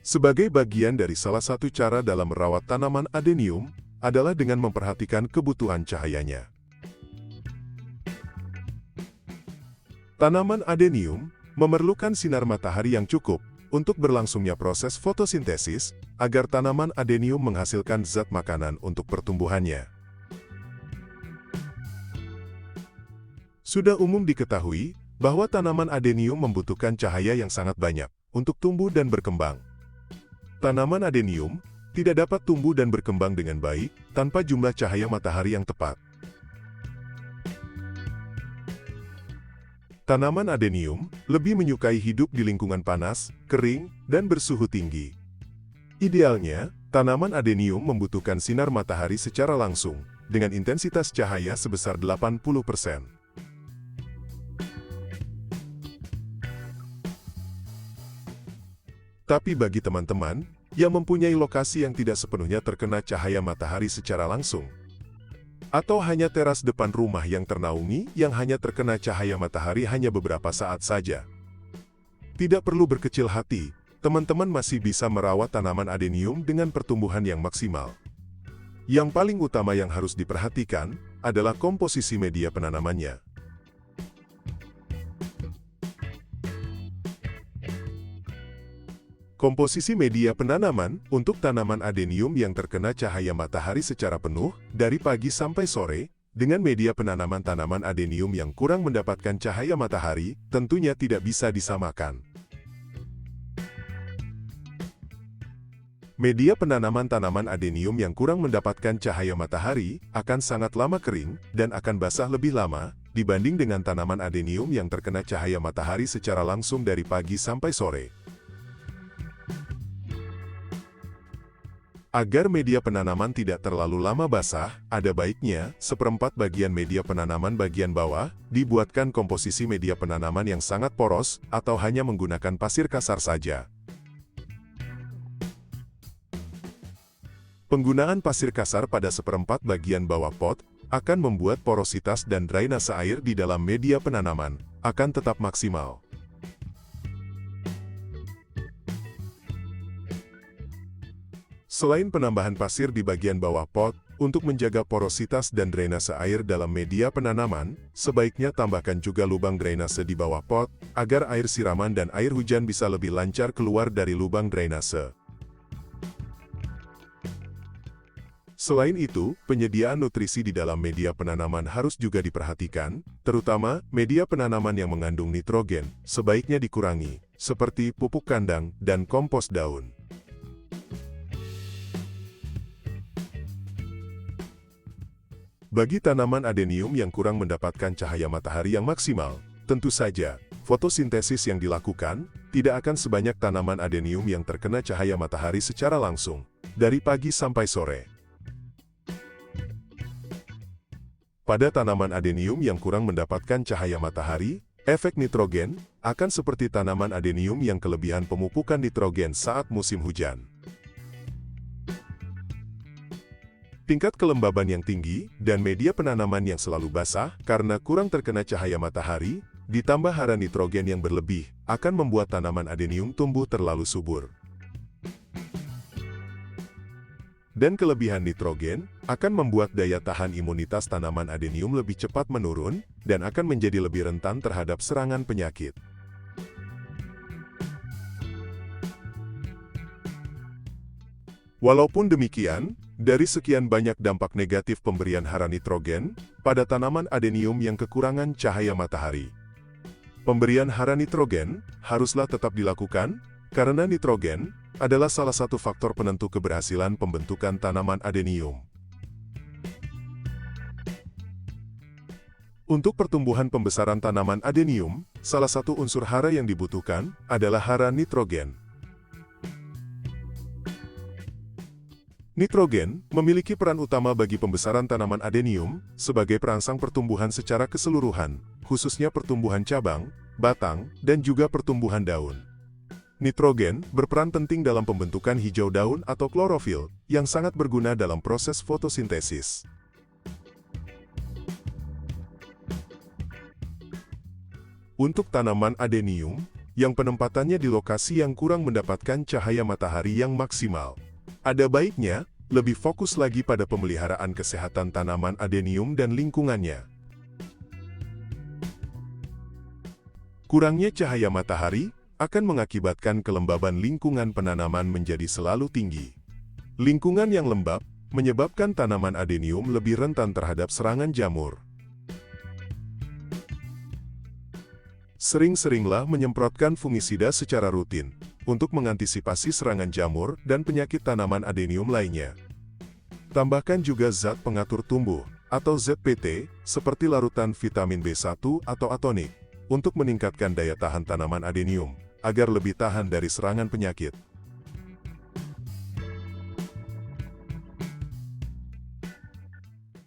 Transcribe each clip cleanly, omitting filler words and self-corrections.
Sebagai bagian dari salah satu cara dalam merawat tanaman adenium, adalah dengan memperhatikan kebutuhan cahayanya. Tanaman adenium memerlukan sinar matahari yang cukup untuk berlangsungnya proses fotosintesis, agar tanaman adenium menghasilkan zat makanan untuk pertumbuhannya. Sudah umum diketahui bahwa tanaman adenium membutuhkan cahaya yang sangat banyak untuk tumbuh dan berkembang. Tanaman adenium tidak dapat tumbuh dan berkembang dengan baik tanpa jumlah cahaya matahari yang tepat. Tanaman adenium lebih menyukai hidup di lingkungan panas, kering, dan bersuhu tinggi. Idealnya, tanaman adenium membutuhkan sinar matahari secara langsung, dengan intensitas cahaya sebesar 80%. Tapi bagi teman-teman yang mempunyai lokasi yang tidak sepenuhnya terkena cahaya matahari secara langsung, atau hanya teras depan rumah yang ternaungi yang hanya terkena cahaya matahari hanya beberapa saat saja, tidak perlu berkecil hati, teman-teman masih bisa merawat tanaman adenium dengan pertumbuhan yang maksimal. Yang paling utama yang harus diperhatikan adalah komposisi media penanamannya. Komposisi media penanaman untuk tanaman adenium yang terkena cahaya matahari secara penuh dari pagi sampai sore, dengan media penanaman tanaman adenium yang kurang mendapatkan cahaya matahari, tentunya tidak bisa disamakan. Media penanaman tanaman adenium yang kurang mendapatkan cahaya matahari akan sangat lama kering dan akan basah lebih lama dibanding dengan tanaman adenium yang terkena cahaya matahari secara langsung dari pagi sampai sore. Agar media penanaman tidak terlalu lama basah, ada baiknya seperempat bagian media penanaman bagian bawah dibuatkan komposisi media penanaman yang sangat poros atau hanya menggunakan pasir kasar saja. Penggunaan pasir kasar pada seperempat bagian bawah pot akan membuat porositas dan drainase air di dalam media penanaman akan tetap maksimal. Selain penambahan pasir di bagian bawah pot, untuk menjaga porositas dan drainase air dalam media penanaman, sebaiknya tambahkan juga lubang drainase di bawah pot, agar air siraman dan air hujan bisa lebih lancar keluar dari lubang drainase. Selain itu, penyediaan nutrisi di dalam media penanaman harus juga diperhatikan, terutama media penanaman yang mengandung nitrogen, sebaiknya dikurangi, seperti pupuk kandang dan kompos daun. Bagi tanaman adenium yang kurang mendapatkan cahaya matahari yang maksimal, tentu saja, fotosintesis yang dilakukan tidak akan sebanyak tanaman adenium yang terkena cahaya matahari secara langsung, dari pagi sampai sore. Pada tanaman adenium yang kurang mendapatkan cahaya matahari, efek nitrogen akan seperti tanaman adenium yang kelebihan pemupukan nitrogen saat musim hujan. Tingkat kelembaban yang tinggi dan media penanaman yang selalu basah karena kurang terkena cahaya matahari, ditambah hara nitrogen yang berlebih, akan membuat tanaman adenium tumbuh terlalu subur. Dan kelebihan nitrogen akan membuat daya tahan imunitas tanaman adenium lebih cepat menurun dan akan menjadi lebih rentan terhadap serangan penyakit. Walaupun demikian, dari sekian banyak dampak negatif pemberian hara nitrogen pada tanaman adenium yang kekurangan cahaya matahari, pemberian hara nitrogen haruslah tetap dilakukan, karena nitrogen adalah salah satu faktor penentu keberhasilan pembentukan tanaman adenium. Untuk pertumbuhan pembesaran tanaman adenium, salah satu unsur hara yang dibutuhkan adalah hara nitrogen. Nitrogen memiliki peran utama bagi pembesaran tanaman adenium sebagai perangsang pertumbuhan secara keseluruhan, khususnya pertumbuhan cabang, batang, dan juga pertumbuhan daun. Nitrogen berperan penting dalam pembentukan hijau daun atau klorofil, yang sangat berguna dalam proses fotosintesis. Untuk tanaman adenium yang penempatannya di lokasi yang kurang mendapatkan cahaya matahari yang maksimal. Ada baiknya, lebih fokus lagi pada pemeliharaan kesehatan tanaman adenium dan lingkungannya. Kurangnya cahaya matahari akan mengakibatkan kelembaban lingkungan penanaman menjadi selalu tinggi. Lingkungan yang lembab menyebabkan tanaman adenium lebih rentan terhadap serangan jamur. Sering-seringlah menyemprotkan fungisida secara rutin untuk mengantisipasi serangan jamur dan penyakit tanaman adenium lainnya. Tambahkan juga zat pengatur tumbuh atau ZPT seperti larutan vitamin B1 atau atonik untuk meningkatkan daya tahan tanaman adenium agar lebih tahan dari serangan penyakit.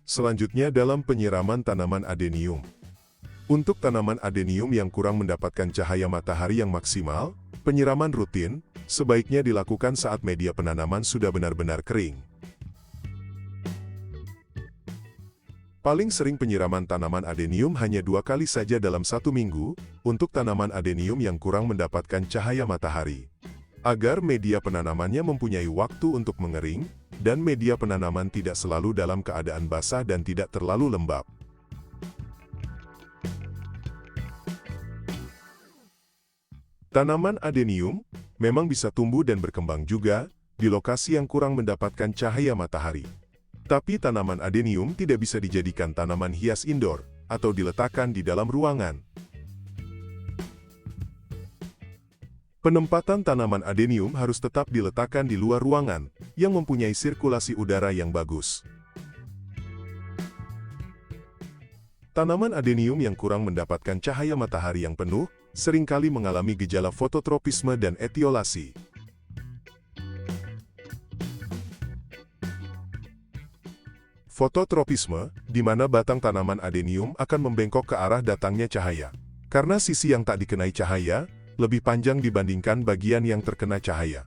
Selanjutnya dalam penyiraman tanaman adenium. Untuk tanaman adenium yang kurang mendapatkan cahaya matahari yang maksimal, penyiraman rutin sebaiknya dilakukan saat media penanaman sudah benar-benar kering. Paling sering penyiraman tanaman adenium hanya 2 kali saja dalam 1 minggu, untuk tanaman adenium yang kurang mendapatkan cahaya matahari. Agar media penanamannya mempunyai waktu untuk mengering, dan media penanaman tidak selalu dalam keadaan basah dan tidak terlalu lembab. Tanaman adenium memang bisa tumbuh dan berkembang juga di lokasi yang kurang mendapatkan cahaya matahari. Tapi tanaman adenium tidak bisa dijadikan tanaman hias indoor atau diletakkan di dalam ruangan. Penempatan tanaman adenium harus tetap diletakkan di luar ruangan yang mempunyai sirkulasi udara yang bagus. Tanaman adenium yang kurang mendapatkan cahaya matahari yang penuh seringkali mengalami gejala fototropisme dan etiolasi. Fototropisme, di mana batang tanaman adenium akan membengkok ke arah datangnya cahaya. Karena sisi yang tak dikenai cahaya lebih panjang dibandingkan bagian yang terkena cahaya.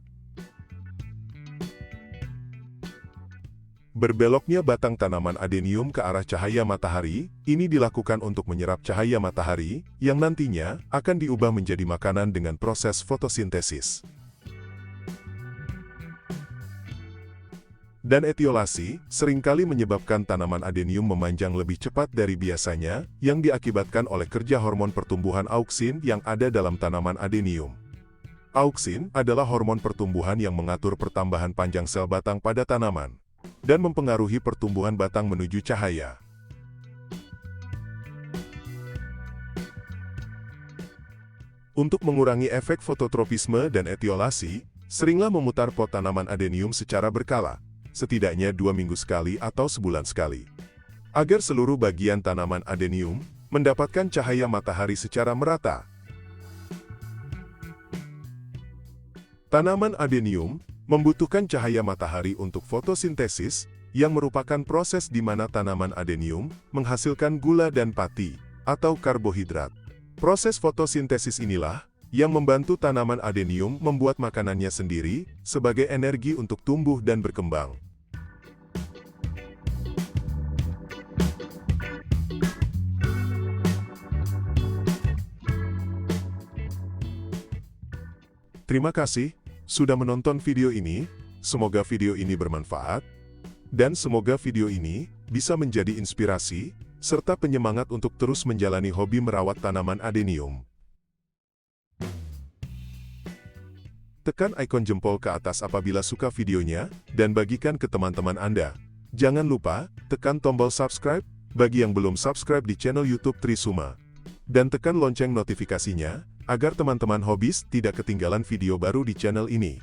Berbeloknya batang tanaman adenium ke arah cahaya matahari, ini dilakukan untuk menyerap cahaya matahari, yang nantinya akan diubah menjadi makanan dengan proses fotosintesis. Dan etiolasi seringkali menyebabkan tanaman adenium memanjang lebih cepat dari biasanya, yang diakibatkan oleh kerja hormon pertumbuhan auksin yang ada dalam tanaman adenium. Auksin adalah hormon pertumbuhan yang mengatur pertambahan panjang sel batang pada tanaman, dan mempengaruhi pertumbuhan batang menuju cahaya. Untuk mengurangi efek fototropisme dan etiolasi, seringlah memutar pot tanaman adenium secara berkala, setidaknya 2 minggu sekali atau sebulan sekali, agar seluruh bagian tanaman adenium mendapatkan cahaya matahari secara merata. Tanaman adenium membutuhkan cahaya matahari untuk fotosintesis, yang merupakan proses di mana tanaman adenium menghasilkan gula dan pati, atau karbohidrat. Proses fotosintesis inilah yang membantu tanaman adenium membuat makanannya sendiri, sebagai energi untuk tumbuh dan berkembang. Terima kasih sudah menonton video ini, semoga video ini bermanfaat, dan semoga video ini bisa menjadi inspirasi, serta penyemangat untuk terus menjalani hobi merawat tanaman adenium. Tekan ikon jempol ke atas apabila suka videonya, dan bagikan ke teman-teman Anda. Jangan lupa, tekan tombol subscribe, bagi yang belum subscribe di channel YouTube Trisuma. Dan tekan lonceng notifikasinya, agar teman-teman hobis tidak ketinggalan video baru di channel ini.